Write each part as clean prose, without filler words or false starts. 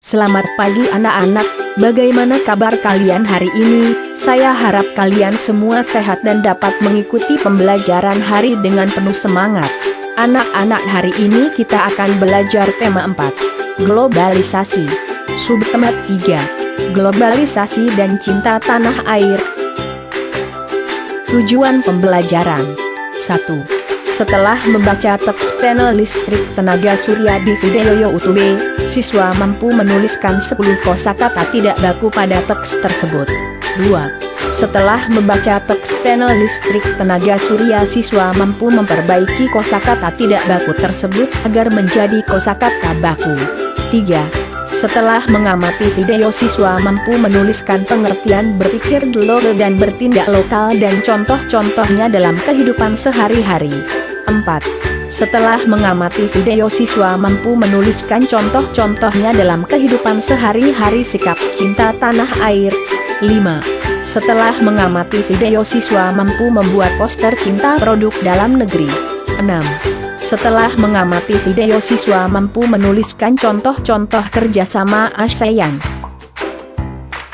Selamat pagi anak-anak, bagaimana kabar kalian hari ini? Saya harap kalian semua sehat dan dapat mengikuti pembelajaran hari dengan penuh semangat. Anak-anak, hari ini kita akan belajar tema 4, globalisasi. Subtema 3, globalisasi dan cinta tanah air. Tujuan pembelajaran 1. Setelah membaca teks panel listrik tenaga surya di video YouTube, siswa mampu menuliskan 10 kosakata tidak baku pada teks tersebut. 2. Setelah membaca teks panel listrik tenaga surya, siswa mampu memperbaiki kosakata tidak baku tersebut agar menjadi kosakata baku. 3. Setelah mengamati video, siswa mampu menuliskan pengertian berpikir global dan bertindak lokal dan contoh-contohnya dalam kehidupan sehari-hari. 4. Setelah mengamati video, siswa mampu menuliskan contoh-contohnya dalam kehidupan sehari-hari sikap cinta tanah air. 5. Setelah mengamati video, siswa mampu membuat poster cinta produk dalam negeri. 6. Setelah mengamati video, siswa mampu menuliskan contoh-contoh kerjasama ASEAN.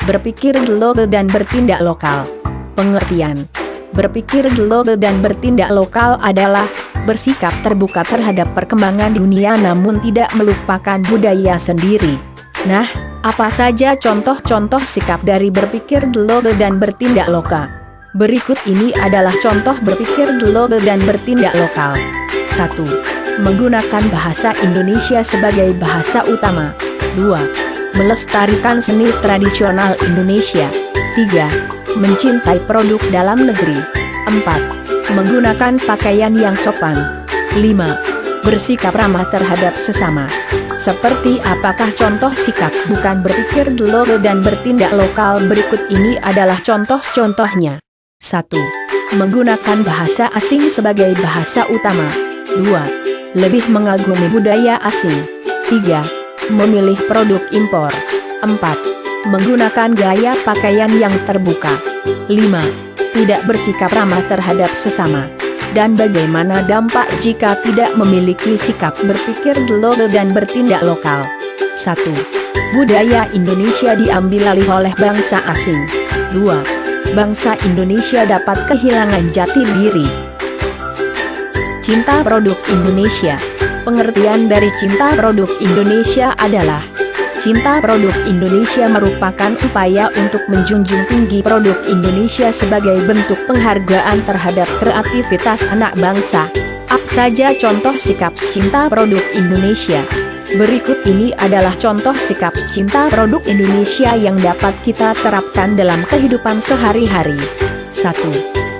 Berpikir global dan bertindak lokal. Pengertian: berpikir global dan bertindak lokal adalah bersikap terbuka terhadap perkembangan dunia namun tidak melupakan budaya sendiri. Nah, apa saja contoh-contoh sikap dari berpikir global dan bertindak lokal? Berikut ini adalah contoh berpikir global dan bertindak lokal. 1. Menggunakan bahasa Indonesia sebagai bahasa utama. 2. Melestarikan seni tradisional Indonesia. 3. Mencintai produk dalam negeri. 4. Menggunakan pakaian yang sopan. 5. Bersikap ramah terhadap sesama. Seperti apakah contoh sikap bukan berpikir global dan bertindak lokal? Berikut ini adalah contoh-contohnya. 1. Menggunakan bahasa asing sebagai bahasa utama. 2. Lebih mengagumi budaya asing. 3. Memilih produk impor. 4. Menggunakan gaya pakaian yang terbuka. 5. Tidak bersikap ramah terhadap sesama. Dan bagaimana dampak jika tidak memiliki sikap berpikir global dan bertindak lokal? 1. Budaya Indonesia diambil alih oleh bangsa asing. 2. Bangsa Indonesia dapat kehilangan jati diri. Cinta produk Indonesia. Pengertian dari cinta produk Indonesia adalah: cinta produk Indonesia merupakan upaya untuk menjunjung tinggi produk Indonesia sebagai bentuk penghargaan terhadap kreativitas anak bangsa. Apa saja contoh sikap cinta produk Indonesia? Berikut ini adalah contoh sikap cinta produk Indonesia yang dapat kita terapkan dalam kehidupan sehari-hari. 1.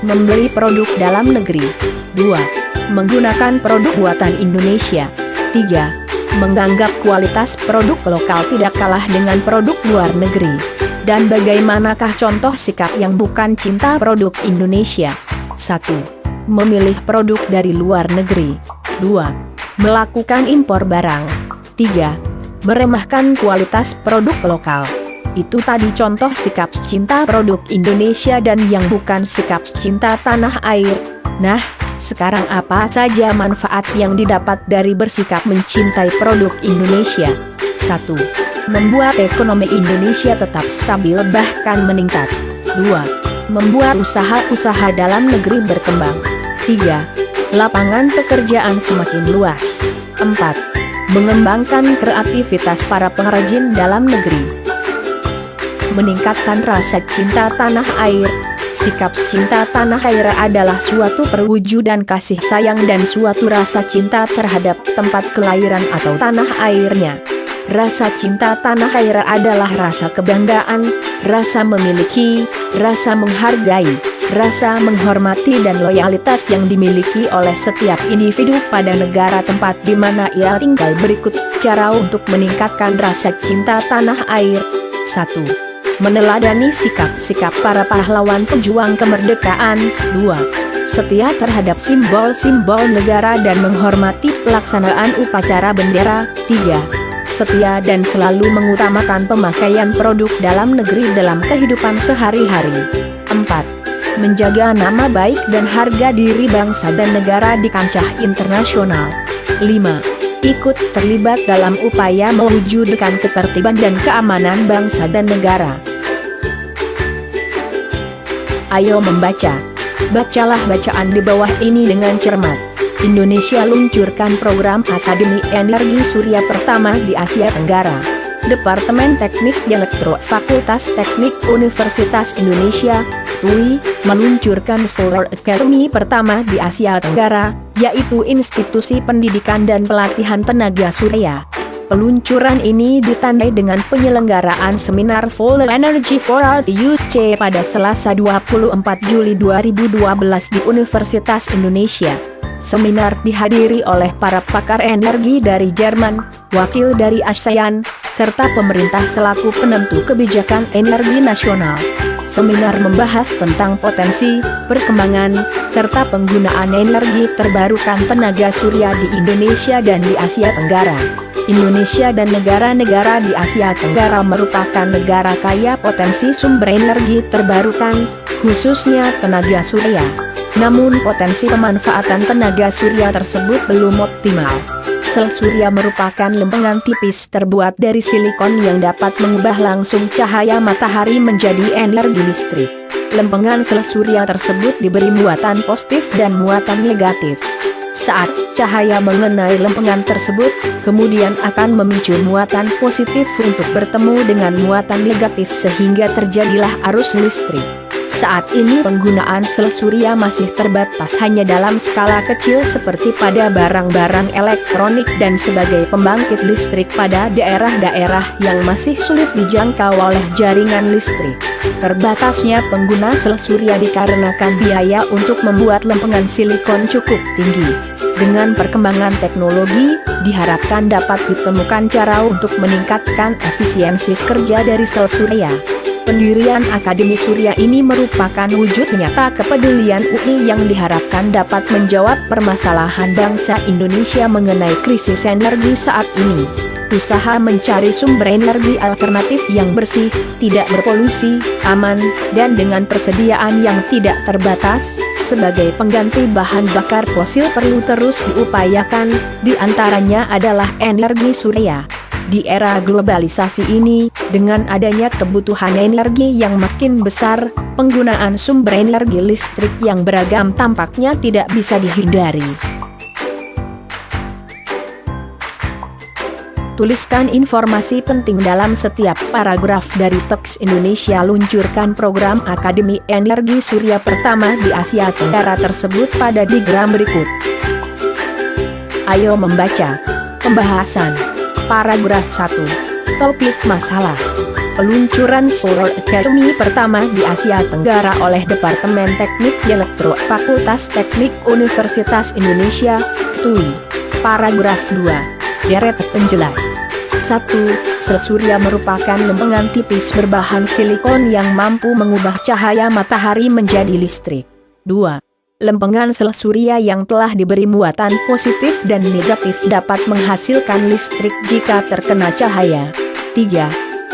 Membeli produk dalam negeri. 2. Menggunakan produk buatan Indonesia. 3. Menganggap kualitas produk lokal tidak kalah dengan produk luar negeri. Dan bagaimanakah contoh sikap yang bukan cinta produk Indonesia? 1. Memilih produk dari luar negeri. 2. Melakukan impor barang. 3. Meremehkan kualitas produk lokal. Itu tadi contoh sikap cinta produk Indonesia dan yang bukan sikap cinta tanah air. Nah, sekarang apa saja manfaat yang didapat dari bersikap mencintai produk Indonesia? 1. Membuat ekonomi Indonesia tetap stabil bahkan meningkat. 2. Membuat usaha-usaha dalam negeri berkembang. 3. Lapangan pekerjaan semakin luas. 4. Mengembangkan kreativitas para pengrajin dalam negeri. Meningkatkan rasa cinta tanah air. Sikap cinta tanah air adalah suatu perwujudan kasih sayang dan suatu rasa cinta terhadap tempat kelahiran atau tanah airnya. Rasa cinta tanah air adalah rasa kebanggaan, rasa memiliki, rasa menghargai, rasa menghormati dan loyalitas yang dimiliki oleh setiap individu pada negara tempat di mana ia tinggal. Berikut cara untuk meningkatkan rasa cinta tanah air. 1. Meneladani sikap-sikap para pahlawan pejuang kemerdekaan. 2. Setia terhadap simbol-simbol negara dan menghormati pelaksanaan upacara bendera. 3. Setia dan selalu mengutamakan pemakaian produk dalam negeri dalam kehidupan sehari-hari. 4. Menjaga nama baik dan harga diri bangsa dan negara di kancah internasional. 5. ikut terlibat dalam upaya mewujudkan ketertiban dan keamanan bangsa dan negara. Ayo membaca. Bacalah bacaan di bawah ini dengan cermat. Indonesia luncurkan program Akademi Energi Surya pertama di Asia Tenggara. Departemen Teknik Elektro Fakultas Teknik Universitas Indonesia, UI, meluncurkan Solar Academy pertama di Asia Tenggara, yaitu institusi pendidikan dan pelatihan tenaga surya. Peluncuran ini ditandai dengan penyelenggaraan seminar Solar Energy for All Use pada Selasa 24 Juli 2012 di Universitas Indonesia. Seminar dihadiri oleh para pakar energi dari Jerman, wakil dari ASEAN, serta pemerintah selaku penentu kebijakan energi nasional. Seminar membahas tentang potensi, perkembangan, serta penggunaan energi terbarukan tenaga surya di Indonesia dan di Asia Tenggara. Indonesia dan negara-negara di Asia Tenggara merupakan negara kaya potensi sumber energi terbarukan, khususnya tenaga surya. Namun potensi pemanfaatan tenaga surya tersebut belum optimal. Sel surya merupakan lempengan tipis terbuat dari silikon yang dapat mengubah langsung cahaya matahari menjadi energi listrik. Lempengan sel surya tersebut diberi muatan positif dan muatan negatif. Saat cahaya mengenai lempengan tersebut, kemudian akan memicu muatan positif untuk bertemu dengan muatan negatif sehingga terjadilah arus listrik. Saat ini penggunaan sel surya masih terbatas hanya dalam skala kecil seperti pada barang-barang elektronik dan sebagai pembangkit listrik pada daerah-daerah yang masih sulit dijangkau oleh jaringan listrik. Terbatasnya pengguna sel surya dikarenakan biaya untuk membuat lempengan silikon cukup tinggi. Dengan perkembangan teknologi, diharapkan dapat ditemukan cara untuk meningkatkan efisiensi kerja dari sel surya. Pendirian Akademi Surya ini merupakan wujud nyata kepedulian UI yang diharapkan dapat menjawab permasalahan bangsa Indonesia mengenai krisis energi saat ini. Usaha mencari sumber energi alternatif yang bersih, tidak berpolusi, aman, dan dengan persediaan yang tidak terbatas, sebagai pengganti bahan bakar fosil perlu terus diupayakan, di antaranya adalah energi surya. Di era globalisasi ini, dengan adanya kebutuhan energi yang makin besar, penggunaan sumber energi listrik yang beragam tampaknya tidak bisa dihindari. Tuliskan informasi penting dalam setiap paragraf dari teks. Indonesia luncurkan program Akademi Energi Surya pertama di Asia Tenggara tersebut pada diagram berikut. Ayo membaca. Pembahasan. Paragraf 1. Topik masalah. Peluncuran Solar Academy pertama di Asia Tenggara oleh Departemen Teknik Elektro Fakultas Teknik Universitas Indonesia, UI. Paragraf 2. Deret penjelas. 1. Sel surya merupakan lempengan tipis berbahan silikon yang mampu mengubah cahaya matahari menjadi listrik. 2. Lempengan sel surya yang telah diberi muatan positif dan negatif dapat menghasilkan listrik jika terkena cahaya. 3.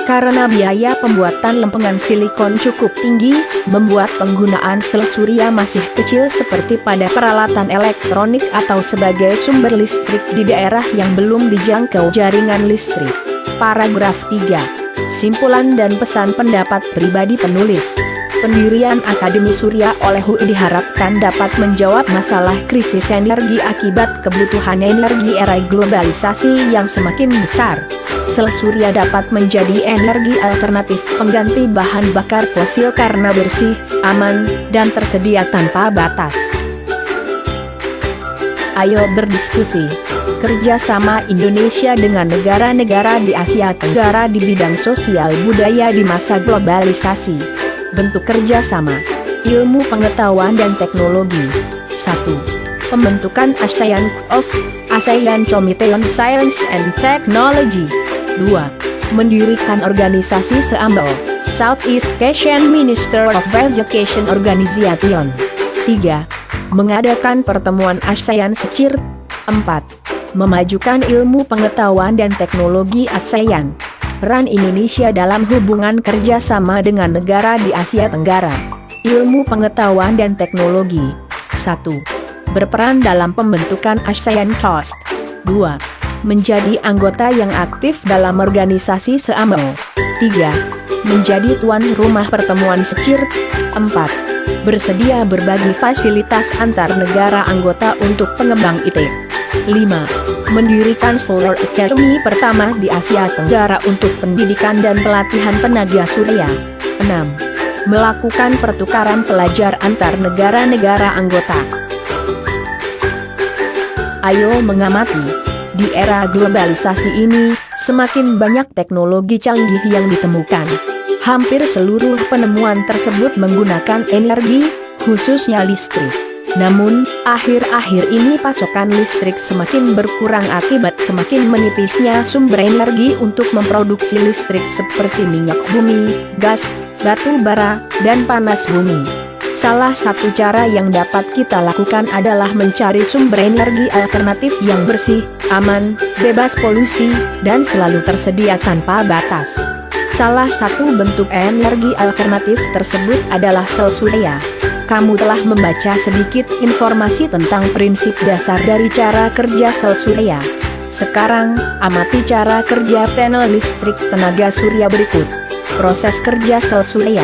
Karena biaya pembuatan lempengan silikon cukup tinggi, membuat penggunaan sel surya masih kecil seperti pada peralatan elektronik atau sebagai sumber listrik di daerah yang belum dijangkau jaringan listrik. Paragraf 3. Simpulan dan pesan pendapat pribadi penulis. Pendirian Akademi Surya oleh UI diharapkan dapat menjawab masalah krisis energi akibat kebutuhan energi era globalisasi yang semakin besar. Sel surya dapat menjadi energi alternatif pengganti bahan bakar fosil karena bersih, aman, dan tersedia tanpa batas. Ayo berdiskusi. Kerjasama Indonesia dengan negara-negara di Asia Tenggara di bidang sosial budaya di masa globalisasi. Bentuk kerjasama. Ilmu pengetahuan dan teknologi. 1. Pembentukan ASEAN COST, ASEAN Committee on Science and Technology. 2. Mendirikan organisasi SEAMBO, Southeast Asian Minister of Education Organization. 3. Mengadakan pertemuan ASEAN SCIR. 4. Memajukan ilmu pengetahuan dan teknologi ASEAN. Peran Indonesia dalam hubungan kerjasama dengan negara di Asia Tenggara. Ilmu pengetahuan dan teknologi. 1. Berperan dalam pembentukan ASEAN COST. 2. Menjadi anggota yang aktif dalam organisasi SEAMO. 3. Menjadi tuan rumah pertemuan SCIR. 4. Bersedia berbagi fasilitas antar negara anggota untuk pengembang IT. 5. Mendirikan Solar Academy pertama di Asia Tenggara untuk pendidikan dan pelatihan tenaga surya. 6. Melakukan pertukaran pelajar antar negara-negara anggota. Ayo mengamati. Di era globalisasi ini, semakin banyak teknologi canggih yang ditemukan. Hampir seluruh penemuan tersebut menggunakan energi, khususnya listrik. Namun, akhir-akhir ini pasokan listrik semakin berkurang akibat semakin menipisnya sumber energi untuk memproduksi listrik seperti minyak bumi, gas, batu bara, dan panas bumi. Salah satu cara yang dapat kita lakukan adalah mencari sumber energi alternatif yang bersih, aman, bebas polusi, dan selalu tersedia tanpa batas. Salah satu bentuk energi alternatif tersebut adalah sel surya. Kamu telah membaca sedikit informasi tentang prinsip dasar dari cara kerja sel surya. Sekarang, amati cara kerja panel listrik tenaga surya berikut. Proses kerja sel surya.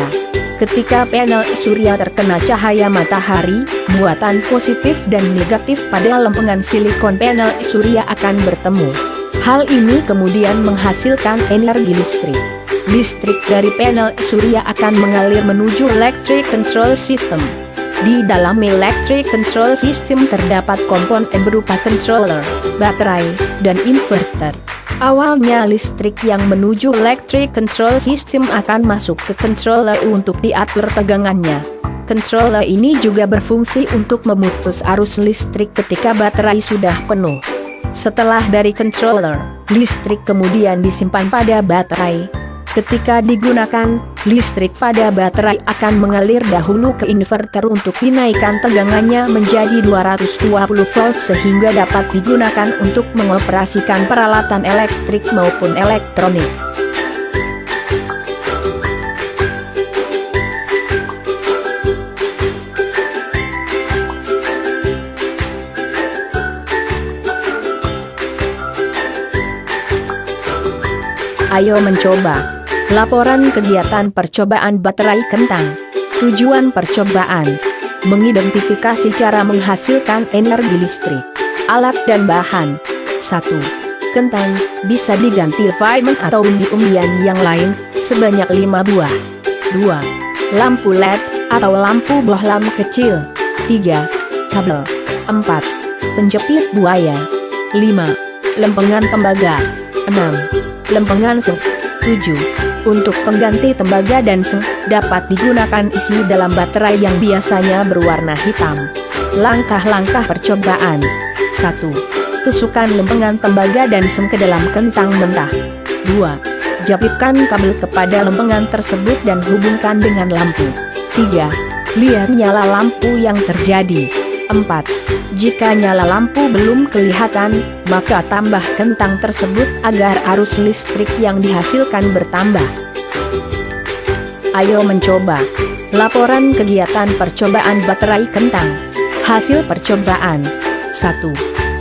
Ketika panel surya terkena cahaya matahari, muatan positif dan negatif pada lempengan silikon panel surya akan bertemu. Hal ini kemudian menghasilkan energi listrik. Listrik dari panel surya akan mengalir menuju electric control system. Di dalam electric control system terdapat komponen berupa controller, baterai, dan inverter. Awalnya listrik yang menuju electric control system akan masuk ke controller untuk diatur tegangannya. Controller ini juga berfungsi untuk memutus arus listrik ketika baterai sudah penuh. Setelah dari controller, listrik kemudian disimpan pada baterai. Ketika digunakan, listrik pada baterai akan mengalir dahulu ke inverter untuk dinaikkan tegangannya menjadi 220 volt sehingga dapat digunakan untuk mengoperasikan peralatan elektrik maupun elektronik. Ayo mencoba. Laporan kegiatan percobaan baterai kentang. Tujuan percobaan: mengidentifikasi cara menghasilkan energi listrik. Alat dan bahan. 1. Kentang, bisa diganti fireman atau umbi-umbian yang lain, sebanyak 5 buah. 2. Lampu LED, atau lampu bohlam kecil. 3. Kabel. 4. Penjepit buaya. 5. Lempengan tembaga. 6. Lempengan seng. 7. Untuk pengganti tembaga dan seng, dapat digunakan isi dalam baterai yang biasanya berwarna hitam. Langkah-langkah percobaan. 1. Tusukkan lempengan tembaga dan seng ke dalam kentang mentah. 2. Jepitkan kabel kepada lempengan tersebut dan hubungkan dengan lampu. 3. Lihat nyala lampu yang terjadi. 4. Jika nyala lampu belum kelihatan, maka tambah kentang tersebut agar arus listrik yang dihasilkan bertambah. Ayo mencoba. Laporan kegiatan percobaan baterai kentang. Hasil percobaan. 1.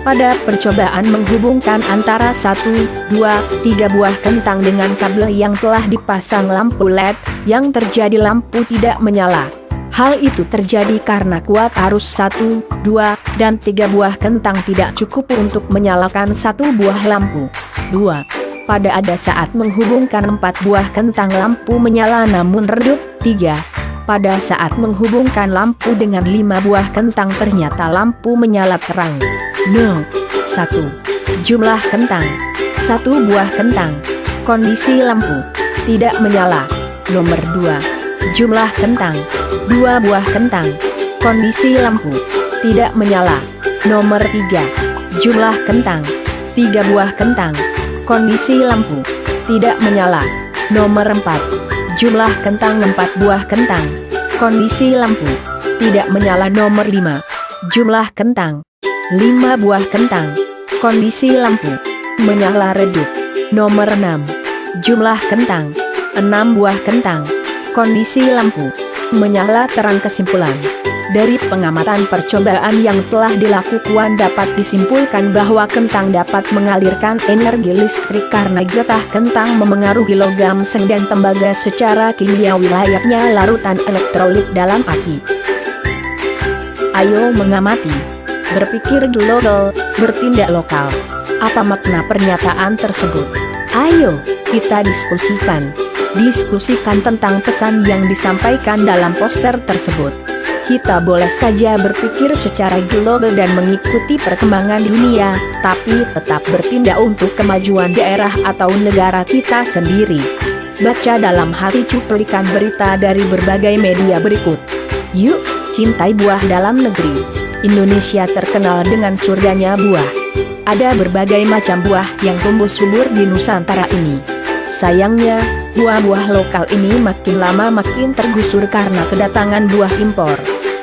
Pada percobaan menghubungkan antara 1, 2, 3 buah kentang dengan kabel yang telah dipasang lampu LED, yang terjadi lampu tidak menyala. Hal itu terjadi karena kuat arus 1, 2, dan 3 buah kentang tidak cukup untuk menyalakan 1 buah lampu. 2. Pada ada saat menghubungkan 4 buah kentang lampu menyala namun redup. 3. Pada saat menghubungkan lampu dengan 5 buah kentang ternyata lampu menyala terang. 0. 1. Jumlah kentang. 1 buah kentang. Kondisi lampu tidak menyala. Nomor 2. Jumlah kentang. 2 buah kentang. Kondisi lampu tidak menyala. Nomor 3. Jumlah kentang. 3 buah kentang. Kondisi lampu tidak menyala. Nomor 4. Jumlah kentang 4 buah kentang. Kondisi lampu tidak menyala. Nomor 5. Jumlah kentang 5 buah kentang. Kondisi lampu menyala redup. Nomor 6. Jumlah kentang 6 buah kentang. Kondisi lampu menyala terang. Kesimpulan: Dari pengamatan percobaan yang telah dilakukan dapat disimpulkan bahwa kentang dapat mengalirkan energi listrik karena getah kentang memengaruhi logam seng dan tembaga secara kimiawi layaknya larutan elektrolit dalam aki. Ayo mengamati, berpikir global, bertindak lokal. Apa makna pernyataan tersebut? Ayo, kita diskusikan. Diskusikan tentang pesan yang disampaikan dalam poster tersebut. Kita boleh saja berpikir secara global dan mengikuti perkembangan dunia, tapi tetap bertindak untuk kemajuan daerah atau negara kita sendiri. Baca dalam hati cuplikan berita dari berbagai media berikut. Yuk, cintai buah dalam negeri. Indonesia terkenal dengan surganya buah. Ada berbagai macam buah yang tumbuh subur di Nusantara ini. Sayangnya, buah-buah lokal ini makin lama makin tergusur karena kedatangan buah impor.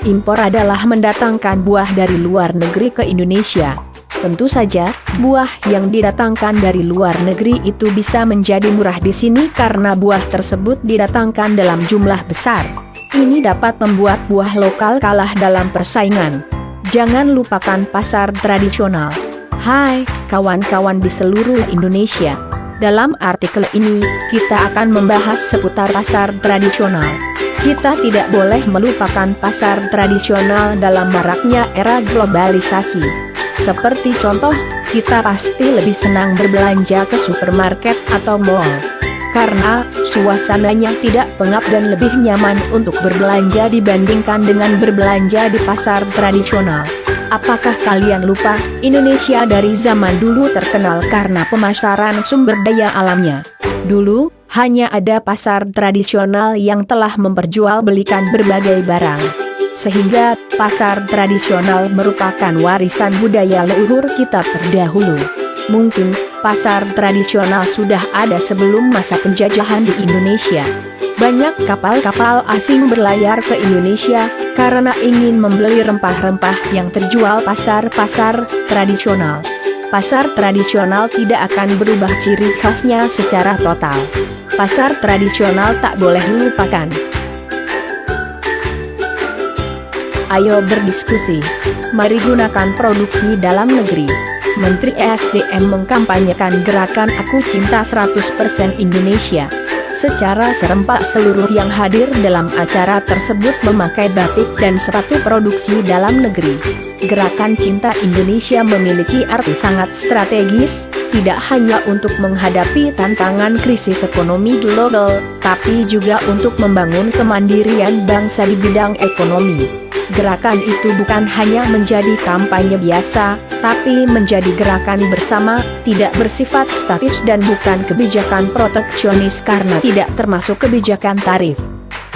Impor adalah mendatangkan buah dari luar negeri ke Indonesia. Tentu saja, buah yang didatangkan dari luar negeri itu bisa menjadi murah di sini karena buah tersebut didatangkan dalam jumlah besar. Ini dapat membuat buah lokal kalah dalam persaingan. Jangan lupakan pasar tradisional. Hai, kawan-kawan di seluruh Indonesia. Dalam artikel ini, kita akan membahas seputar pasar tradisional. Kita tidak boleh melupakan pasar tradisional dalam maraknya era globalisasi. Seperti contoh, kita pasti lebih senang berbelanja ke supermarket atau mall. Karena, suasananya tidak pengap dan lebih nyaman untuk berbelanja dibandingkan dengan berbelanja di pasar tradisional. Apakah kalian lupa, Indonesia dari zaman dulu terkenal karena pemasaran sumber daya alamnya? Dulu, hanya ada pasar tradisional yang telah memperjualbelikan berbagai barang. Sehingga, pasar tradisional merupakan warisan budaya leluhur kita terdahulu. Mungkin, pasar tradisional sudah ada sebelum masa penjajahan di Indonesia. Banyak kapal-kapal asing berlayar ke Indonesia, karena ingin membeli rempah-rempah yang terjual pasar-pasar tradisional. Pasar tradisional tidak akan berubah ciri khasnya secara total. Pasar tradisional tak boleh dilupakan. Ayo berdiskusi. Mari gunakan produksi dalam negeri. Menteri SDM mengkampanyekan gerakan Aku Cinta 100% Indonesia. Secara serempak seluruh yang hadir dalam acara tersebut memakai batik dan sepatu produksi dalam negeri. Gerakan Cinta Indonesia memiliki arti sangat strategis, tidak hanya untuk menghadapi tantangan krisis ekonomi global, tapi juga untuk membangun kemandirian bangsa di bidang ekonomi. Gerakan itu bukan hanya menjadi kampanye biasa, tapi menjadi gerakan bersama, tidak bersifat statis dan bukan kebijakan proteksionis karena tidak termasuk kebijakan tarif.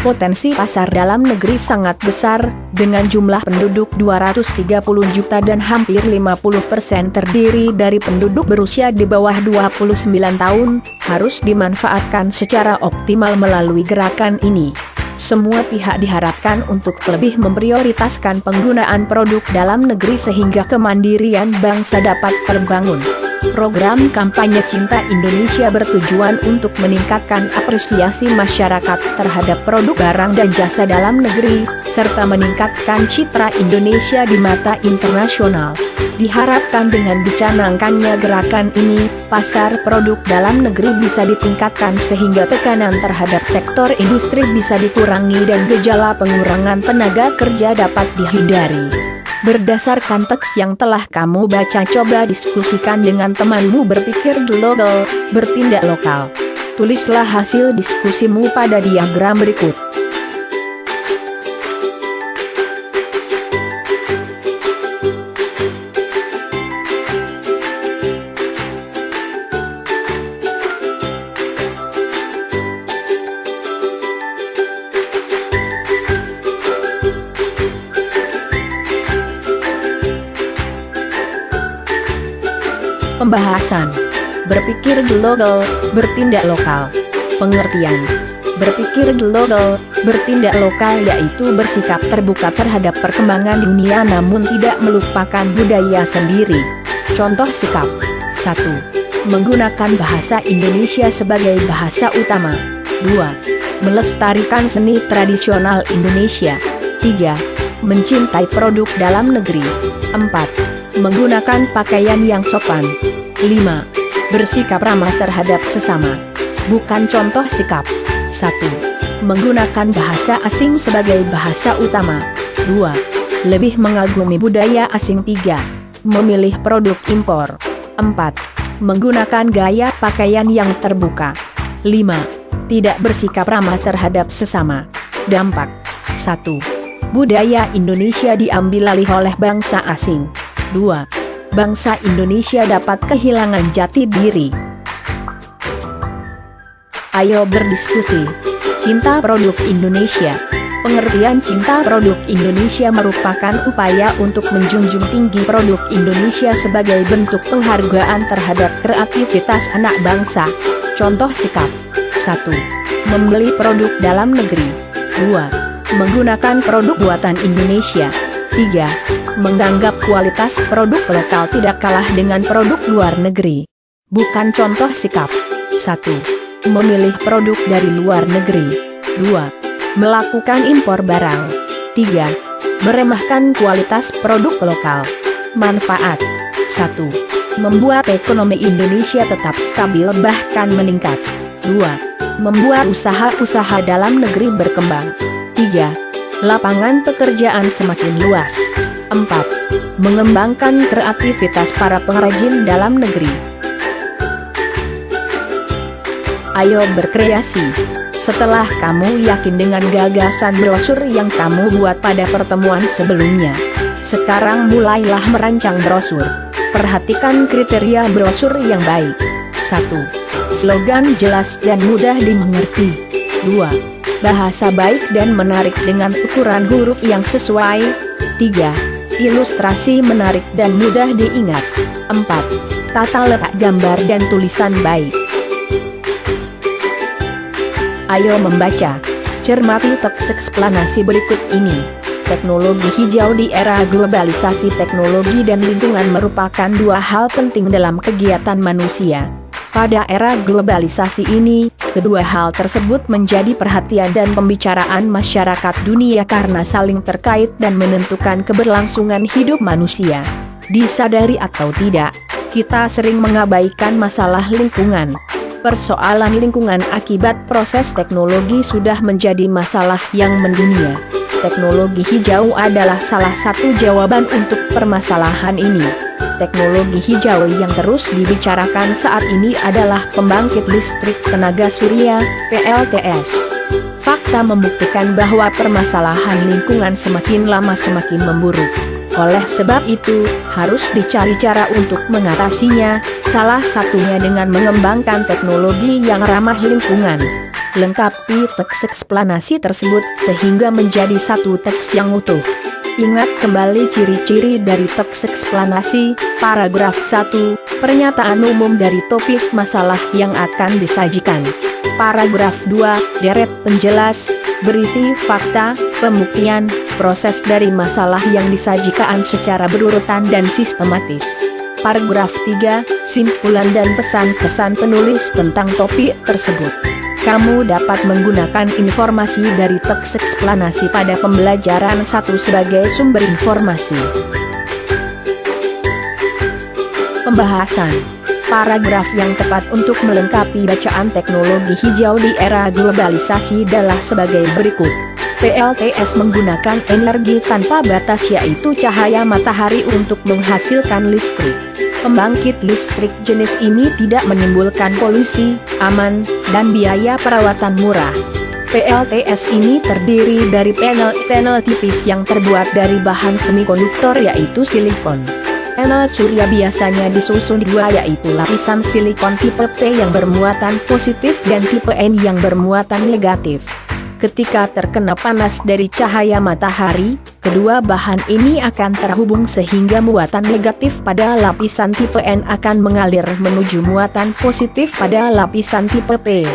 Potensi pasar dalam negeri sangat besar, dengan jumlah penduduk 230 juta dan hampir 50% terdiri dari penduduk berusia di bawah 29 tahun, harus dimanfaatkan secara optimal melalui gerakan ini. Semua pihak diharapkan untuk lebih memprioritaskan penggunaan produk dalam negeri sehingga kemandirian bangsa dapat terbangun. Program kampanye Cinta Indonesia bertujuan untuk meningkatkan apresiasi masyarakat terhadap produk barang dan jasa dalam negeri, serta meningkatkan citra Indonesia di mata internasional. Diharapkan dengan dicanangkannya gerakan ini, pasar produk dalam negeri bisa ditingkatkan sehingga tekanan terhadap sektor industri bisa dikurangi dan gejala pengurangan tenaga kerja dapat dihindari. Berdasarkan teks yang telah kamu baca, coba diskusikan dengan temanmu. Berpikir global, bertindak lokal. Tulislah hasil diskusimu pada diagram berikut. Pembahasan. Berpikir global, bertindak lokal. Pengertian. Berpikir global, bertindak lokal yaitu bersikap terbuka terhadap perkembangan dunia namun tidak melupakan budaya sendiri. Contoh sikap. 1. Menggunakan bahasa Indonesia sebagai bahasa utama. 2. Melestarikan seni tradisional Indonesia. 3. Mencintai produk dalam negeri. 4. Menggunakan pakaian yang sopan. 5. Bersikap ramah terhadap sesama. Bukan contoh sikap. 1. Menggunakan bahasa asing sebagai bahasa utama. 2. Lebih mengagumi budaya asing. 3. Memilih produk impor. 4. Menggunakan gaya pakaian yang terbuka. 5. Tidak bersikap ramah terhadap sesama. Dampak. 1. Budaya Indonesia diambil alih oleh bangsa asing. 2. Bangsa Indonesia dapat kehilangan jati diri. Ayo berdiskusi. Cinta produk Indonesia. Pengertian cinta produk Indonesia merupakan upaya untuk menjunjung tinggi produk Indonesia sebagai bentuk penghargaan terhadap kreativitas anak bangsa. Contoh sikap. 1. Membeli produk dalam negeri. 2. Menggunakan produk buatan Indonesia. 3. Menganggap kualitas produk lokal tidak kalah dengan produk luar negeri. Bukan contoh sikap. 1. Memilih produk dari luar negeri. 2. Melakukan impor barang. 3. Meremehkan kualitas produk lokal. Manfaat. 1. Membuat ekonomi Indonesia tetap stabil bahkan meningkat. 2. Membuat usaha-usaha dalam negeri berkembang. 3. Lapangan pekerjaan semakin luas. 4. Mengembangkan kreativitas para pengrajin dalam negeri. Ayo berkreasi. Setelah kamu yakin dengan gagasan brosur yang kamu buat pada pertemuan sebelumnya, sekarang mulailah merancang brosur. Perhatikan kriteria brosur yang baik. 1. Slogan jelas dan mudah dimengerti. 2. Bahasa baik dan menarik dengan ukuran huruf yang sesuai. 3. Ilustrasi menarik dan mudah diingat. 4. Tata letak gambar dan tulisan baik. Ayo membaca. Cermati teks eksplanasi berikut ini. Teknologi hijau di era globalisasi. Teknologi dan lingkungan merupakan dua hal penting dalam kegiatan manusia. Pada era globalisasi ini, kedua hal tersebut menjadi perhatian dan pembicaraan masyarakat dunia karena saling terkait dan menentukan keberlangsungan hidup manusia. Disadari atau tidak, kita sering mengabaikan masalah lingkungan. Persoalan lingkungan akibat proses teknologi sudah menjadi masalah yang mendunia. Teknologi hijau adalah salah satu jawaban untuk permasalahan ini. Teknologi hijau yang terus dibicarakan saat ini adalah pembangkit listrik tenaga surya, PLTS. Fakta membuktikan bahwa permasalahan lingkungan semakin lama semakin memburuk. Oleh sebab itu, harus dicari cara untuk mengatasinya, salah satunya dengan mengembangkan teknologi yang ramah lingkungan. Lengkapi teks eksplanasi tersebut sehingga menjadi satu teks yang utuh. Ingat kembali ciri-ciri dari teks eksplanasi. Paragraf 1, pernyataan umum dari topik masalah yang akan disajikan. Paragraf 2, deret penjelas, berisi fakta, pembuktian, proses dari masalah yang disajikan secara berurutan dan sistematis. Paragraf 3, simpulan dan pesan-pesan penulis tentang topik tersebut. Kamu dapat menggunakan informasi dari teks eksplanasi pada pembelajaran 1 sebagai sumber informasi. Pembahasan. Paragraf yang tepat untuk melengkapi bacaan teknologi hijau di era globalisasi adalah sebagai berikut. PLTS menggunakan energi tanpa batas yaitu cahaya matahari untuk menghasilkan listrik. Pembangkit listrik jenis ini tidak menimbulkan polusi, aman, dan biaya perawatan murah. PLTS ini terdiri dari panel tipis yang terbuat dari bahan semikonduktor yaitu silikon. Panel surya biasanya disusun dua yaitu lapisan silikon tipe P yang bermuatan positif dan tipe N yang bermuatan negatif. Ketika terkena panas dari cahaya matahari, kedua bahan ini akan terhubung sehingga muatan negatif pada lapisan tipe N akan mengalir menuju muatan positif pada lapisan tipe P.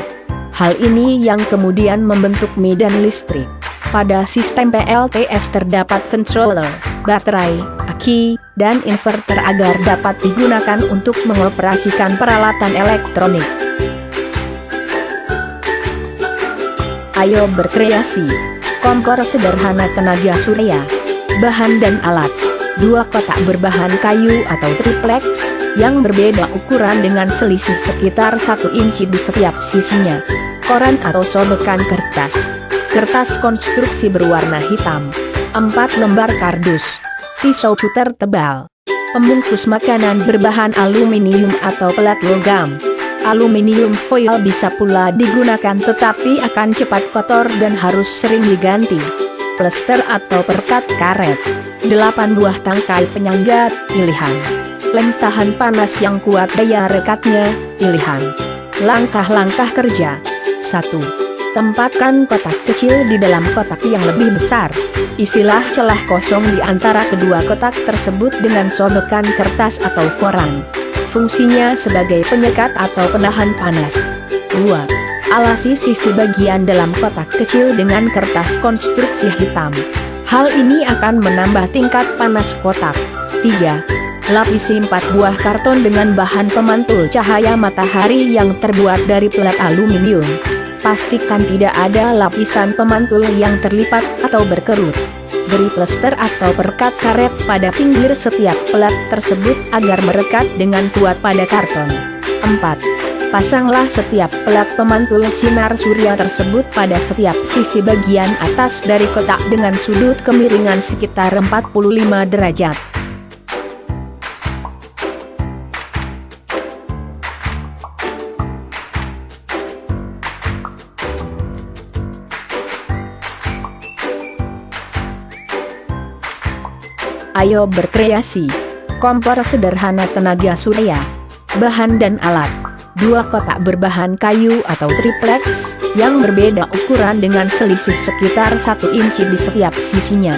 Hal ini yang kemudian membentuk medan listrik. Pada sistem PLTS terdapat controller, baterai, aki, dan inverter agar dapat digunakan untuk mengoperasikan peralatan elektronik. Ayo berkreasi. Kompor sederhana tenaga surya. Bahan dan alat: 2 kotak berbahan kayu atau triplex, yang berbeda ukuran dengan selisih sekitar 1 inci di setiap sisinya. Koran atau sobekan kertas. Kertas konstruksi berwarna hitam. 4 lembar kardus. Pisau cutter tebal. Pembungkus makanan berbahan aluminium atau pelat logam. Aluminium foil bisa pula digunakan tetapi akan cepat kotor dan harus sering diganti. Plester atau perkat karet. 8 buah tangkai penyangga, pilihan. Lem tahan panas yang kuat daya rekatnya, pilihan. Langkah-langkah kerja. 1. Tempatkan kotak kecil di dalam kotak yang lebih besar. Isilah celah kosong di antara kedua kotak tersebut dengan sobekan kertas atau koran. Fungsinya sebagai penyekat atau penahan panas. 2. Alasi sisi bagian dalam kotak kecil dengan kertas konstruksi hitam. Hal ini akan menambah tingkat panas kotak. 3. Lapisi 4 buah karton dengan bahan pemantul cahaya matahari yang terbuat dari pelat aluminium. Pastikan tidak ada lapisan pemantul yang terlipat atau berkerut. Beri plester atau perkat karet pada pinggir setiap pelat tersebut agar merekat dengan kuat pada karton. 4. Pasanglah setiap pelat pemantul sinar surya tersebut pada setiap sisi bagian atas dari kotak dengan sudut kemiringan sekitar 45 derajat. Ayo berkreasi. Kompor sederhana tenaga surya. Bahan dan alat: 2 kotak berbahan kayu atau triplex, yang berbeda ukuran dengan selisih sekitar 1 inci di setiap sisinya.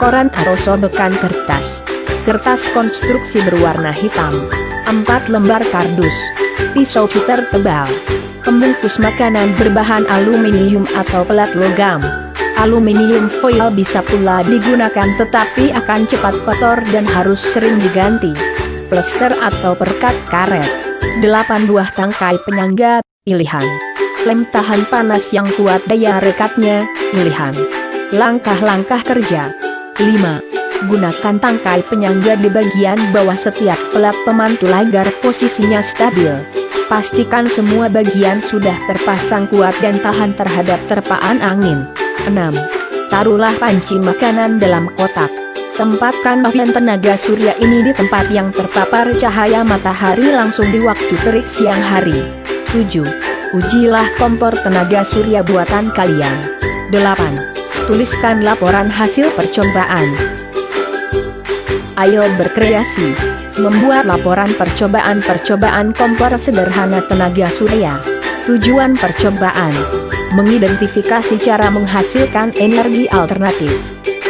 Koran atau sobekan kertas. Kertas konstruksi berwarna hitam. 4 lembar kardus. Pisau cutter tebal. Pembungkus makanan berbahan aluminium atau pelat logam. Aluminium foil bisa pula digunakan tetapi akan cepat kotor dan harus sering diganti. Plester atau perkat karet. 8 buah tangkai penyangga, pilihan. Lem tahan panas yang kuat daya rekatnya, pilihan. Langkah-langkah kerja. 5. Gunakan tangkai penyangga di bagian bawah setiap pelat pemantul agar posisinya stabil. Pastikan semua bagian sudah terpasang kuat dan tahan terhadap terpaan angin. 6. Taruhlah panci makanan dalam kotak. Tempatkan oven tenaga surya ini di tempat yang terpapar cahaya matahari langsung di waktu terik siang hari. 7. Ujilah kompor tenaga surya buatan kalian. 8. Tuliskan laporan hasil percobaan. Ayo berkreasi. Membuat laporan percobaan kompor sederhana tenaga surya. Tujuan percobaan: mengidentifikasi cara menghasilkan energi alternatif.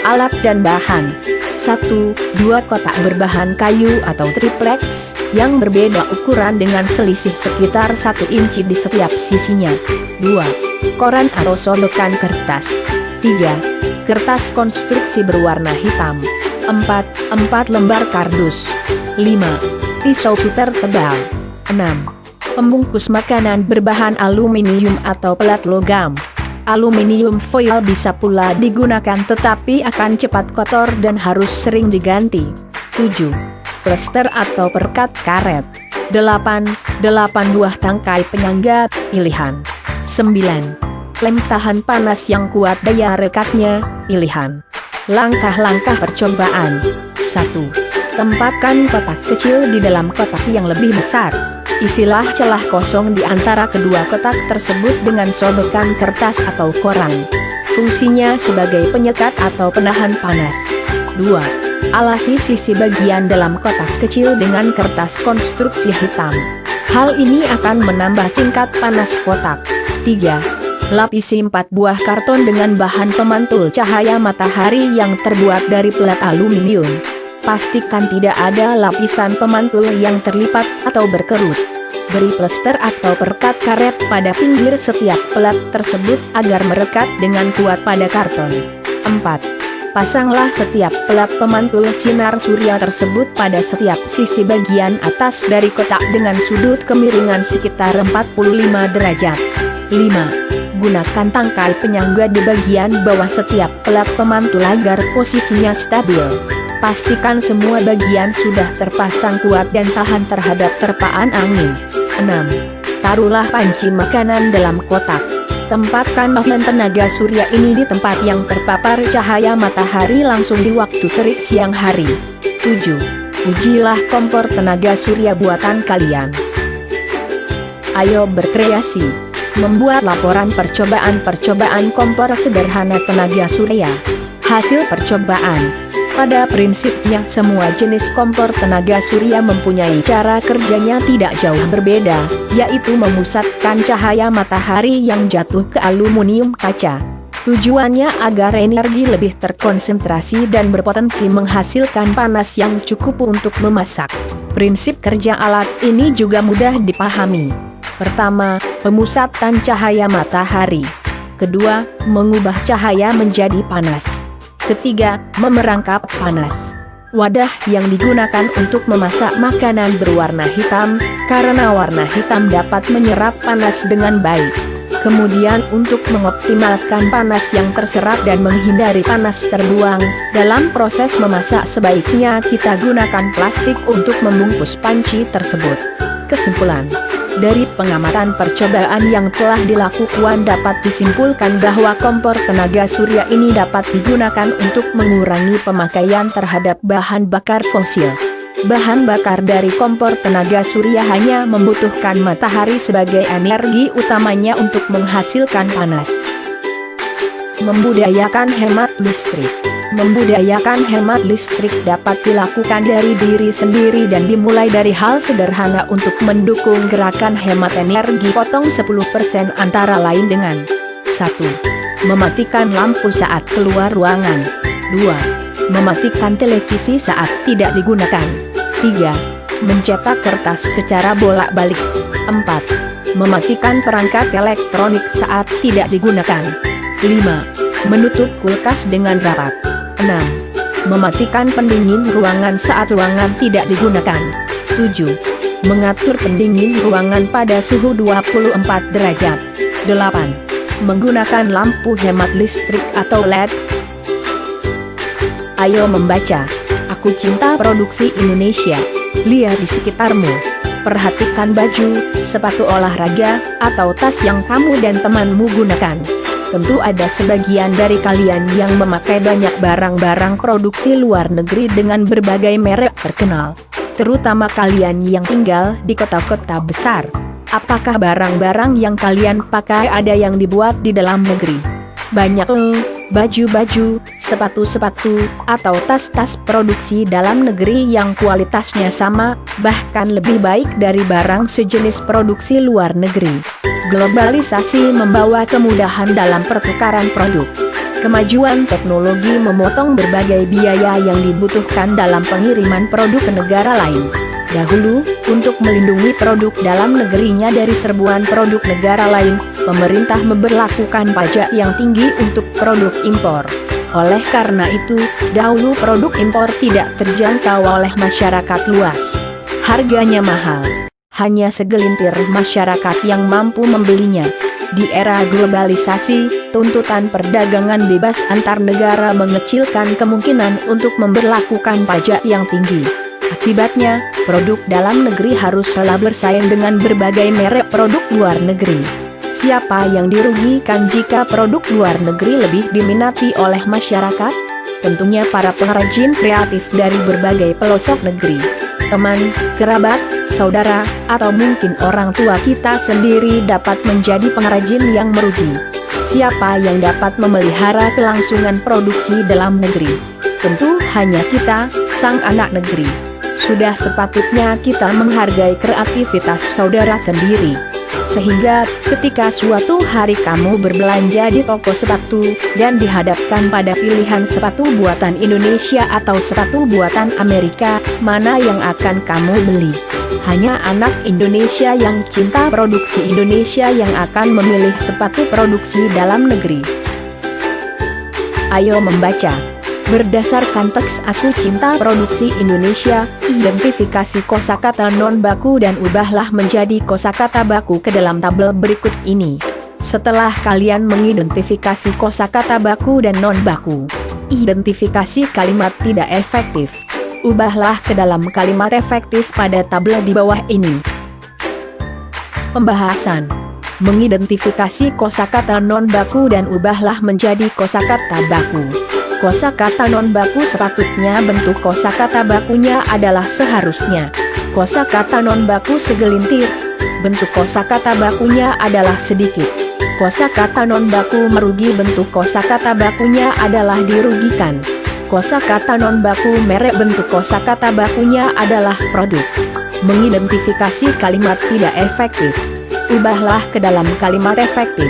Alat dan bahan: 1. 2 kotak berbahan kayu atau triplex, yang berbeda ukuran dengan selisih sekitar 1 inci di setiap sisinya. 2. Koran atau sobekan kertas. 3. Kertas konstruksi berwarna hitam. 4 lembar kardus. 5. Pisau cutter tebal. 6. Pembungkus makanan berbahan aluminium atau pelat logam. Aluminium foil bisa pula digunakan tetapi akan cepat kotor dan harus sering diganti. 7. Plester atau perkat karet. 8 buah tangkai penyangga, pilihan. 9. Lem tahan panas yang kuat daya rekatnya, pilihan. Langkah-langkah percobaan. 1. Tempatkan kotak kecil di dalam kotak yang lebih besar. Isilah celah kosong di antara kedua kotak tersebut dengan sobekan kertas atau koran. Fungsinya sebagai penyekat atau penahan panas. 2. Alasi sisi bagian dalam kotak kecil dengan kertas konstruksi hitam. Hal ini akan menambah tingkat panas kotak. 3. Lapisi 4 buah karton dengan bahan pemantul cahaya matahari yang terbuat dari pelat aluminium. Pastikan tidak ada lapisan pemantul yang terlipat atau berkerut. Beri plester atau perkat karet pada pinggir setiap pelat tersebut agar merekat dengan kuat pada karton. 4. Pasanglah setiap pelat pemantul sinar surya tersebut pada setiap sisi bagian atas dari kotak dengan sudut kemiringan sekitar 45 derajat. 5. Gunakan tangkai penyangga di bagian bawah setiap pelat pemantul agar posisinya stabil. Pastikan semua bagian sudah terpasang kuat dan tahan terhadap terpaan angin. 6. Taruhlah panci makanan dalam kotak. Tempatkan bahan tenaga surya ini di tempat yang terpapar cahaya matahari langsung di waktu terik siang hari. 7. Ujilah kompor tenaga surya buatan kalian. Ayo berkreasi. Membuat laporan percobaan kompor sederhana tenaga surya. Hasil percobaan. Pada prinsipnya semua jenis kompor tenaga surya mempunyai cara kerjanya tidak jauh berbeda, yaitu memusatkan cahaya matahari yang jatuh ke aluminium kaca. Tujuannya agar energi lebih terkonsentrasi dan berpotensi menghasilkan panas yang cukup untuk memasak. Prinsip kerja alat ini juga mudah dipahami. Pertama, pemusatan cahaya matahari. Kedua, mengubah cahaya menjadi panas. Ketiga, memerangkap panas. Wadah yang digunakan untuk memasak makanan berwarna hitam, karena warna hitam dapat menyerap panas dengan baik. Kemudian untuk mengoptimalkan panas yang terserap dan menghindari panas terbuang, dalam proses memasak sebaiknya kita gunakan plastik untuk membungkus panci tersebut. Kesimpulan. Dari pengamatan percobaan yang telah dilakukan dapat disimpulkan bahwa kompor tenaga surya ini dapat digunakan untuk mengurangi pemakaian terhadap bahan bakar fosil. Bahan bakar dari kompor tenaga surya hanya membutuhkan matahari sebagai energi utamanya untuk menghasilkan panas. Membudayakan hemat listrik. Membudayakan hemat listrik dapat dilakukan dari diri sendiri dan dimulai dari hal sederhana untuk mendukung gerakan hemat energi. Potong 10% antara lain dengan 1. Mematikan lampu saat keluar ruangan. 2. Mematikan televisi saat tidak digunakan. 3. Mencetak kertas secara bolak-balik. 4. Mematikan perangkat elektronik saat tidak digunakan. 5. Menutup kulkas dengan rapat. 6. Mematikan pendingin ruangan saat ruangan tidak digunakan. 7. Mengatur pendingin ruangan pada suhu 24 derajat. 8. Menggunakan lampu hemat listrik atau LED. Ayo membaca. Aku cinta produksi Indonesia. Lihat di sekitarmu. Perhatikan baju, sepatu olahraga, atau tas yang kamu dan temanmu gunakan. Tentu ada sebagian dari kalian yang memakai banyak barang-barang produksi luar negeri dengan berbagai merek terkenal. Terutama kalian yang tinggal di kota-kota besar. Apakah barang-barang yang kalian pakai ada yang dibuat di dalam negeri? Banyak baju-baju, sepatu-sepatu, atau tas-tas produksi dalam negeri yang kualitasnya sama, bahkan lebih baik dari barang sejenis produksi luar negeri. Globalisasi membawa kemudahan dalam pertukaran produk. Kemajuan teknologi memotong berbagai biaya yang dibutuhkan dalam pengiriman produk ke negara lain. Dahulu, untuk melindungi produk dalam negerinya dari serbuan produk negara lain, pemerintah memberlakukan pajak yang tinggi untuk produk impor. Oleh karena itu, dahulu produk impor tidak terjangkau oleh masyarakat luas. Harganya mahal. Hanya segelintir masyarakat yang mampu membelinya. Di era globalisasi, tuntutan perdagangan bebas antar negara mengecilkan kemungkinan untuk memberlakukan pajak yang tinggi. Akibatnya, produk dalam negeri harus rela bersaing dengan berbagai merek produk luar negeri. Siapa yang dirugikan jika produk luar negeri lebih diminati oleh masyarakat? Tentunya para pengrajin kreatif dari berbagai pelosok negeri. Teman, kerabat, saudara, atau mungkin orang tua kita sendiri dapat menjadi pengrajin yang merugi. Siapa yang dapat memelihara kelangsungan produksi dalam negeri? Tentu hanya kita, sang anak negeri. Sudah sepatutnya kita menghargai kreativitas saudara sendiri. Sehingga, ketika suatu hari kamu berbelanja di toko sepatu, dan dihadapkan pada pilihan sepatu buatan Indonesia atau sepatu buatan Amerika, mana yang akan kamu beli? Hanya anak Indonesia yang cinta produksi Indonesia yang akan memilih sepatu produksi dalam negeri. Ayo membaca. Berdasarkan teks Aku Cinta Produksi Indonesia, identifikasi kosakata non baku dan ubahlah menjadi kosakata baku ke dalam tabel berikut ini. Setelah kalian mengidentifikasi kosakata baku dan non-baku, identifikasi kalimat tidak efektif. Ubahlah ke dalam kalimat efektif pada tabel di bawah ini. Pembahasan. Mengidentifikasi kosakata non-baku dan ubahlah menjadi kosakata baku. Kosakata non-baku sepatutnya bentuk kosakata bakunya adalah seharusnya. Kosakata non-baku segelintir. Bentuk kosakata bakunya adalah sedikit. Kosakata non-baku merugi, bentuk kosakata bakunya adalah dirugikan. Kosakata non-baku merek, bentuk kosakata bakunya adalah produk. Mengidentifikasi kalimat tidak efektif. Ubahlah ke dalam kalimat efektif.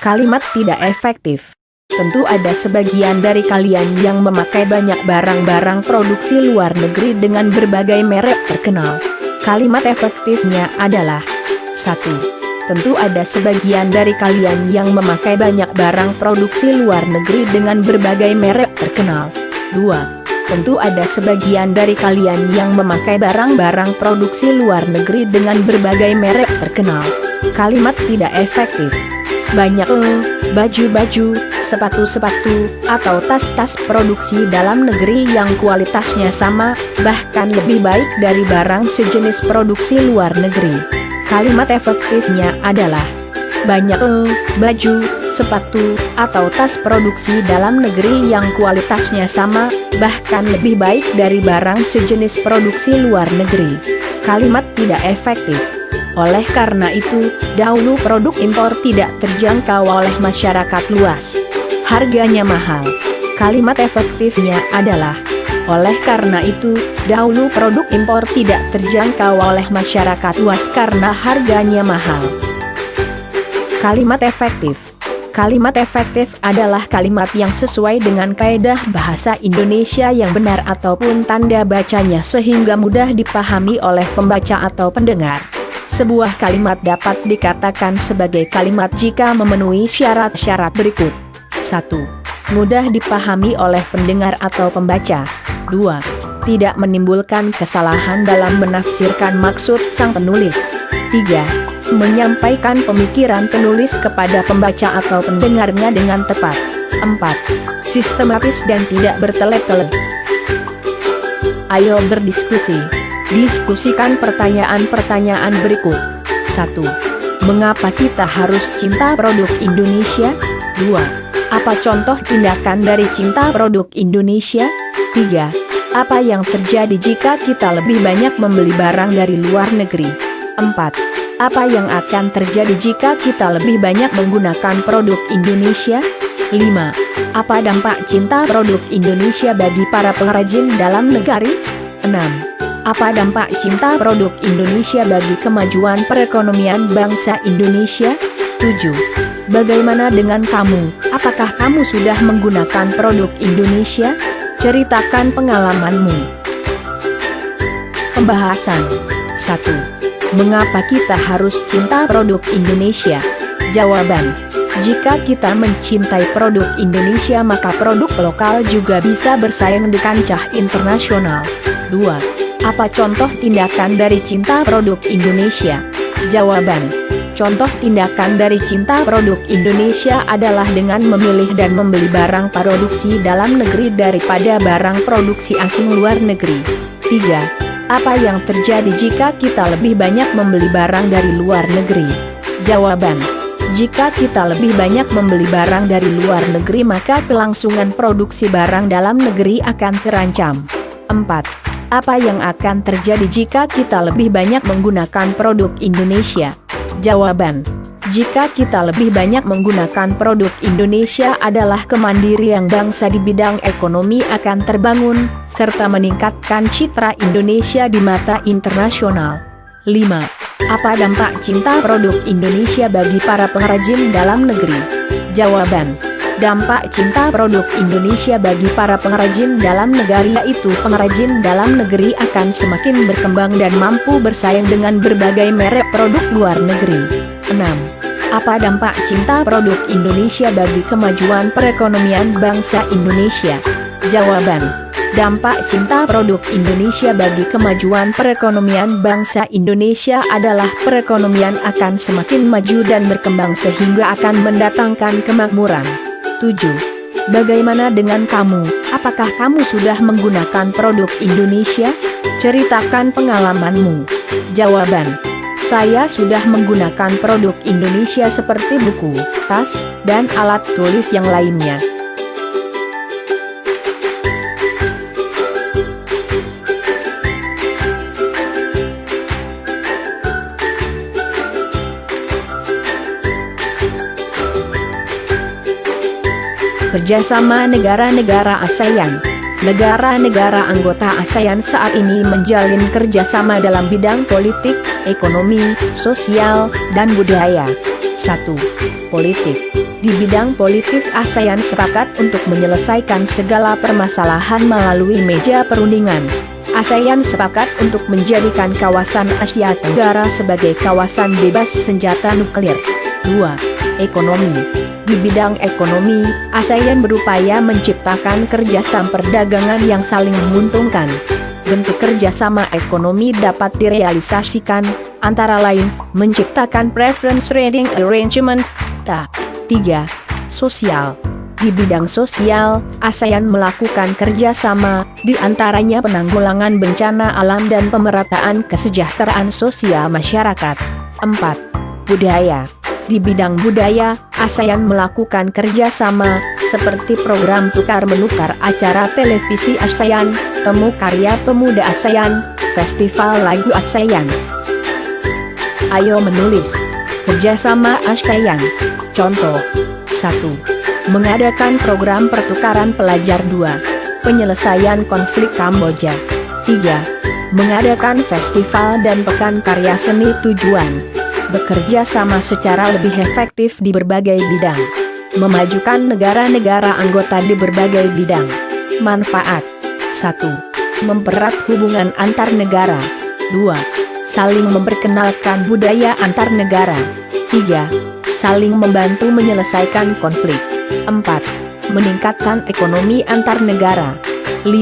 Kalimat tidak efektif. Tentu ada sebagian dari kalian yang memakai banyak barang-barang produksi luar negeri dengan berbagai merek terkenal. Kalimat efektifnya adalah 1. Tentu ada sebagian dari kalian yang memakai banyak barang produksi luar negeri dengan berbagai merek terkenal. 2. Tentu ada sebagian dari kalian yang memakai barang-barang produksi luar negeri dengan berbagai merek terkenal. Kalimat tidak efektif. Banyak baju-baju, sepatu-sepatu, atau tas-tas produksi dalam negeri yang kualitasnya sama, bahkan lebih baik dari barang sejenis produksi luar negeri. Kalimat efektifnya adalah banyak baju, sepatu, atau tas produksi dalam negeri yang kualitasnya sama, bahkan lebih baik dari barang sejenis produksi luar negeri. Kalimat tidak efektif. Oleh karena itu, dahulu produk impor tidak terjangkau oleh masyarakat luas. Harganya mahal. Kalimat efektifnya adalah oleh karena itu, dahulu produk impor tidak terjangkau oleh masyarakat luas karena harganya mahal. Kalimat efektif. Kalimat efektif adalah kalimat yang sesuai dengan kaedah bahasa Indonesia yang benar ataupun tanda bacanya sehingga mudah dipahami oleh pembaca atau pendengar. Sebuah kalimat dapat dikatakan sebagai kalimat jika memenuhi syarat-syarat berikut. 1. Mudah dipahami oleh pendengar atau pembaca. 2. Tidak menimbulkan kesalahan dalam menafsirkan maksud sang penulis. 3. Menyampaikan pemikiran penulis kepada pembaca atau pendengarnya dengan tepat. 4. Sistematis dan tidak bertele-tele. Ayo berdiskusi. Diskusikan pertanyaan-pertanyaan berikut. 1. Mengapa kita harus cinta produk Indonesia? 2. Apa contoh tindakan dari cinta produk Indonesia? 3. Apa yang terjadi jika kita lebih banyak membeli barang dari luar negeri? 4. Apa yang akan terjadi jika kita lebih banyak menggunakan produk Indonesia? 5. Apa dampak cinta produk Indonesia bagi para pengrajin dalam negeri? 6. Apa dampak cinta produk Indonesia bagi kemajuan perekonomian bangsa Indonesia? 7. Bagaimana dengan kamu? Apakah kamu sudah menggunakan produk Indonesia? Ceritakan pengalamanmu. Pembahasan. 1. Mengapa kita harus cinta produk Indonesia? Jawaban. Jika kita mencintai produk Indonesia maka produk lokal juga bisa bersaing di kancah internasional. 2. Apa contoh tindakan dari cinta produk Indonesia? Jawaban. Contoh tindakan dari cinta produk Indonesia adalah dengan memilih dan membeli barang produksi dalam negeri daripada barang produksi asing luar negeri. 3. Apa yang terjadi jika kita lebih banyak membeli barang dari luar negeri? Jawaban. Jika kita lebih banyak membeli barang dari luar negeri maka kelangsungan produksi barang dalam negeri akan terancam. 4. Apa yang akan terjadi jika kita lebih banyak menggunakan produk Indonesia? Jawaban. Jika kita lebih banyak menggunakan produk Indonesia adalah kemandirian bangsa di bidang ekonomi akan terbangun, serta meningkatkan citra Indonesia di mata internasional. 5. Apa dampak cinta produk Indonesia bagi para pengrajin dalam negeri? Jawaban. Dampak cinta produk Indonesia bagi para pengrajin dalam negeri yaitu pengrajin dalam negeri akan semakin berkembang dan mampu bersaing dengan berbagai merek produk luar negeri. 6. Apa dampak cinta produk Indonesia bagi kemajuan perekonomian bangsa Indonesia? Jawaban. Dampak cinta produk Indonesia bagi kemajuan perekonomian bangsa Indonesia adalah perekonomian akan semakin maju dan berkembang sehingga akan mendatangkan kemakmuran. 7. Bagaimana dengan kamu? Apakah kamu sudah menggunakan produk Indonesia? Ceritakan pengalamanmu. Jawaban: saya sudah menggunakan produk Indonesia seperti buku, tas, dan alat tulis yang lainnya. Kerjasama negara-negara ASEAN. Negara-negara anggota ASEAN saat ini menjalin kerjasama dalam bidang politik, ekonomi, sosial, dan budaya. 1. Politik. Di bidang politik ASEAN sepakat untuk menyelesaikan segala permasalahan melalui meja perundingan. ASEAN sepakat untuk menjadikan kawasan Asia Tenggara sebagai kawasan bebas senjata nuklir. 2. Ekonomi. Di bidang ekonomi, ASEAN berupaya menciptakan kerjasama perdagangan yang saling menguntungkan. Bentuk kerjasama ekonomi dapat direalisasikan, antara lain, menciptakan Preference Trading Arrangement, (TA). 3. Sosial. Di bidang sosial, ASEAN melakukan kerjasama, di antaranya penanggulangan bencana alam dan pemerataan kesejahteraan sosial masyarakat. 4. Budaya. Di bidang budaya, ASEAN melakukan kerjasama, seperti program tukar-menukar acara televisi ASEAN, Temu Karya Pemuda ASEAN, Festival Lagu ASEAN. Ayo menulis. Kerjasama ASEAN. Contoh. 1. Mengadakan program pertukaran pelajar. 2. Penyelesaian konflik Kamboja. 3. Mengadakan festival dan pekan karya seni. Tujuan: bekerja sama secara lebih efektif di berbagai bidang. Memajukan negara-negara anggota di berbagai bidang. Manfaat: 1. Mempererat hubungan antar negara. 2. Saling memperkenalkan budaya antar negara. 3. Saling membantu menyelesaikan konflik. 4. Meningkatkan ekonomi antar negara. 5.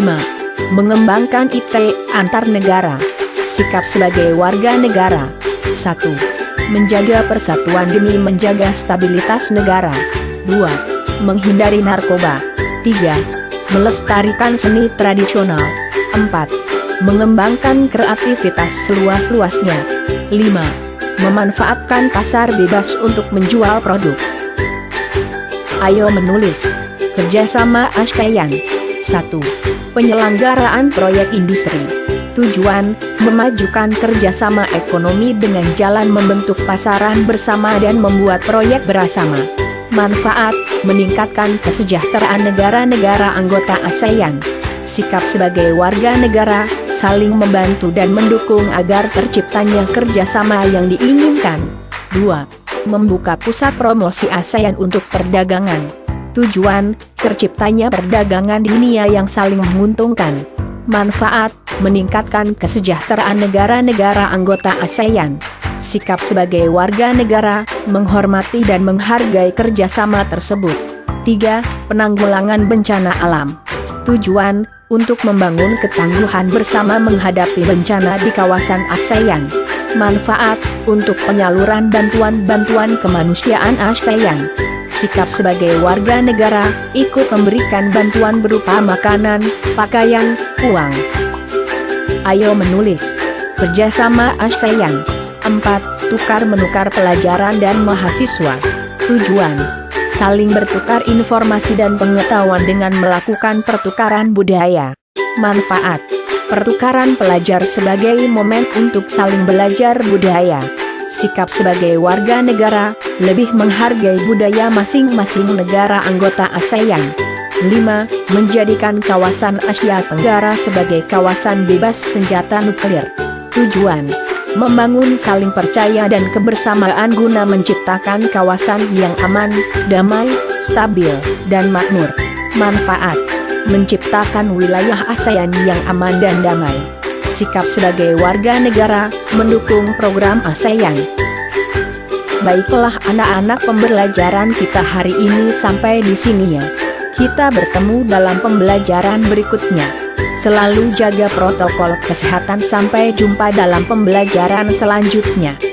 Mengembangkan IT antar negara. Sikap sebagai warga negara. 1. Menjaga persatuan demi menjaga stabilitas negara. 2. Menghindari narkoba. 3. Melestarikan seni tradisional. 4. Mengembangkan kreativitas seluas-luasnya. 5. Memanfaatkan pasar bebas untuk menjual produk. Ayo menulis. Kerjasama ASEAN. 1. Penyelenggaraan proyek industri. Tujuan: memajukan kerjasama ekonomi dengan jalan membentuk pasaran bersama dan membuat proyek bersama. Manfaat: meningkatkan kesejahteraan negara-negara anggota ASEAN. Sikap sebagai warga negara, saling membantu dan mendukung agar terciptanya kerjasama yang diinginkan. 2. Membuka pusat promosi ASEAN untuk perdagangan. Tujuan: terciptanya perdagangan dunia yang saling menguntungkan. Manfaat: meningkatkan kesejahteraan negara-negara anggota ASEAN. Sikap sebagai warga negara, menghormati dan menghargai kerjasama tersebut. 3. Penanggulangan bencana alam. Tujuan: untuk membangun ketangguhan bersama menghadapi bencana di kawasan ASEAN. Manfaat: untuk penyaluran bantuan-bantuan kemanusiaan ASEAN. Sikap sebagai warga negara, ikut memberikan bantuan berupa makanan, pakaian, uang. Ayo menulis. Kerjasama ASEAN. 4. Tukar-menukar pelajaran dan mahasiswa. Tujuan: saling bertukar informasi dan pengetahuan dengan melakukan pertukaran budaya. Manfaat: pertukaran pelajar sebagai momen untuk saling belajar budaya. Sikap sebagai warga negara, lebih menghargai budaya masing-masing negara anggota ASEAN. 5. Menjadikan kawasan Asia Tenggara sebagai kawasan bebas senjata nuklir. Tujuan: membangun saling percaya dan kebersamaan guna menciptakan kawasan yang aman, damai, stabil, dan makmur. Manfaat: menciptakan wilayah ASEAN yang aman dan damai. Sikap sebagai warga negara, mendukung program ASEAN. Baiklah anak-anak, pembelajaran kita hari ini sampai di sini ya. Kita bertemu dalam pembelajaran berikutnya. Selalu jaga protokol kesehatan. Sampai jumpa dalam pembelajaran selanjutnya.